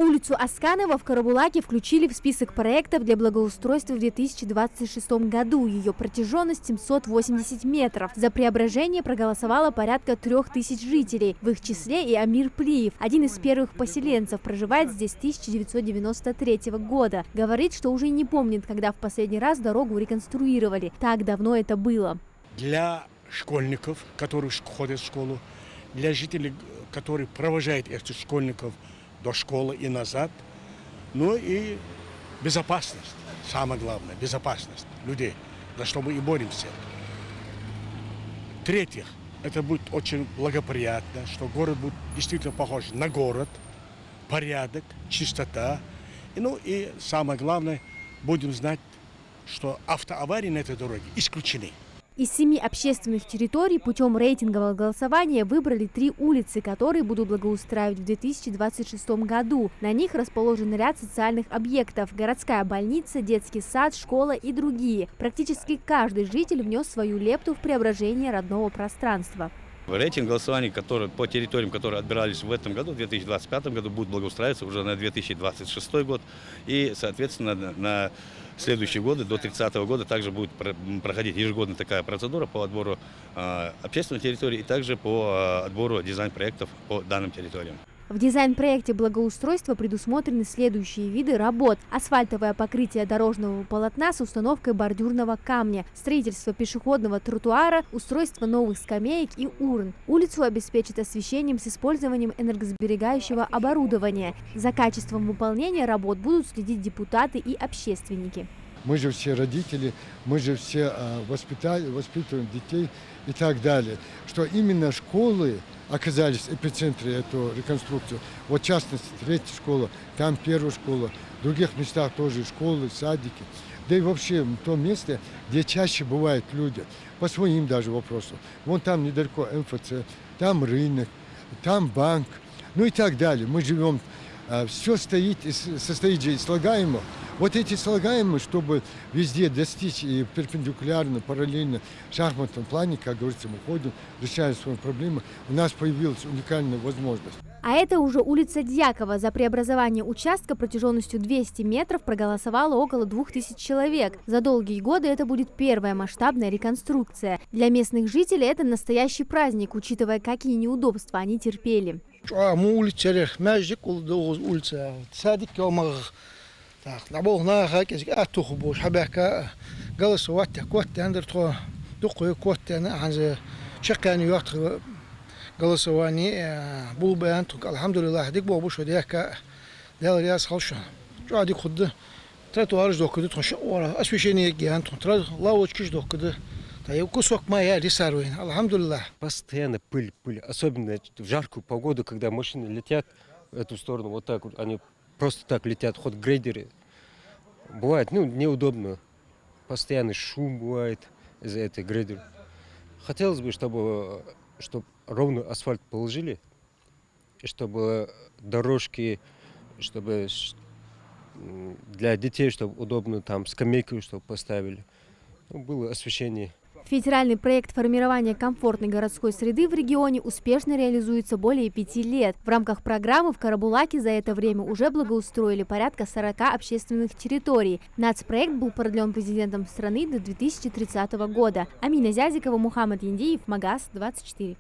Улицу Асканова в Карабулаке включили в список проектов для благоустройства в 2026 году. Ее протяженность 780 метров. За преображение проголосовало порядка 3000 жителей. В их числе и Амир Плиев, один из первых поселенцев, проживает здесь с 1993 года. Говорит, что уже не помнит, когда в последний раз дорогу реконструировали. Так давно это было. Для школьников, которые ходят в школу, для жителей, которые провожают этих школьников до школы и назад, ну и безопасность, самое главное, безопасность людей, за что мы и боремся. В-третьих, это будет очень благоприятно, что город будет действительно похож на город, порядок, чистота. Ну и самое главное, будем знать, что автоаварии на этой дороге исключены. Из 7 общественных территорий путем рейтингового голосования выбрали 3 улицы, которые будут благоустраивать в 2026 году. На них расположен ряд социальных объектов – городская больница, детский сад, школа и другие. Практически каждый житель внес свою лепту в преображение родного пространства. Рейтинг голосований, по территориям, которые отбирались в этом году, в 2025 году, будут благоустраиваться уже на 2026 год. И, соответственно, на следующие годы, до 30 года, также будет проходить ежегодно такая процедура по отбору общественной территории и также по отбору дизайн-проектов по данным территориям. В дизайн-проекте благоустройства предусмотрены следующие виды работ: асфальтовое покрытие дорожного полотна с установкой бордюрного камня, строительство пешеходного тротуара, устройство новых скамеек и урн. Улицу обеспечат освещением с использованием энергосберегающего оборудования. За качеством выполнения работ будут следить депутаты и общественники. Мы же все родители, мы же все воспитываем детей и так далее. Что именно школы оказались в эпицентре эту реконструкцию. Вот в частности, 3-я школа, там 1-я школа, в других местах тоже школы, садики. Да и вообще то место, где чаще бывают люди, по своим даже вопросам. Вон там недалеко МФЦ, там рынок, там банк, ну и так далее. Мы живем, все состоит же из слагаемых. Вот эти слагаемые, чтобы везде достичь и перпендикулярно, параллельно в шахматном плане, как говорится, мы ходим, решаем свои проблемы, у нас появилась уникальная возможность. А это уже улица Дьякова. За преобразование участка протяженностью 200 метров проголосовало около 2000 человек. За долгие годы это будет первая масштабная реконструкция. Для местных жителей это настоящий праздник, учитывая, какие неудобства они терпели. Так, на бог на хакес, атухбуш, хабака, голосовать, квотты, андер то, духу квотты, анзе, чекани яхт голосование, был бы антук, алхамдулиллах, дик бобуш, дяка, дал ряс халшан. Жади худда, тротуар ждокуды, тонш, ора, освещение гиантон, лавочки ждокуды. Да, кусок моя рисаруин, алхамдулиллах. Постоянно пыль, особенно в жаркую погоду, когда машины летят в эту сторону, вот так вот, они просто так летят, ход грейдеры. Бывает, неудобно. Постоянный шум бывает из-за этой грейдера. Хотелось бы, чтобы ровно асфальт положили, и чтобы дорожки, чтобы для детей, чтобы удобно, там скамейку, чтобы поставили. Было освещение. Федеральный проект формирования комфортной городской среды в регионе успешно реализуется более 5 лет. В рамках программы в Карабулаке за это время уже благоустроили порядка 40 общественных территорий. Нацпроект был продлен президентом страны до 2030 года. Амина Зязикова, Мухаммад Яндиев, Магаз 24.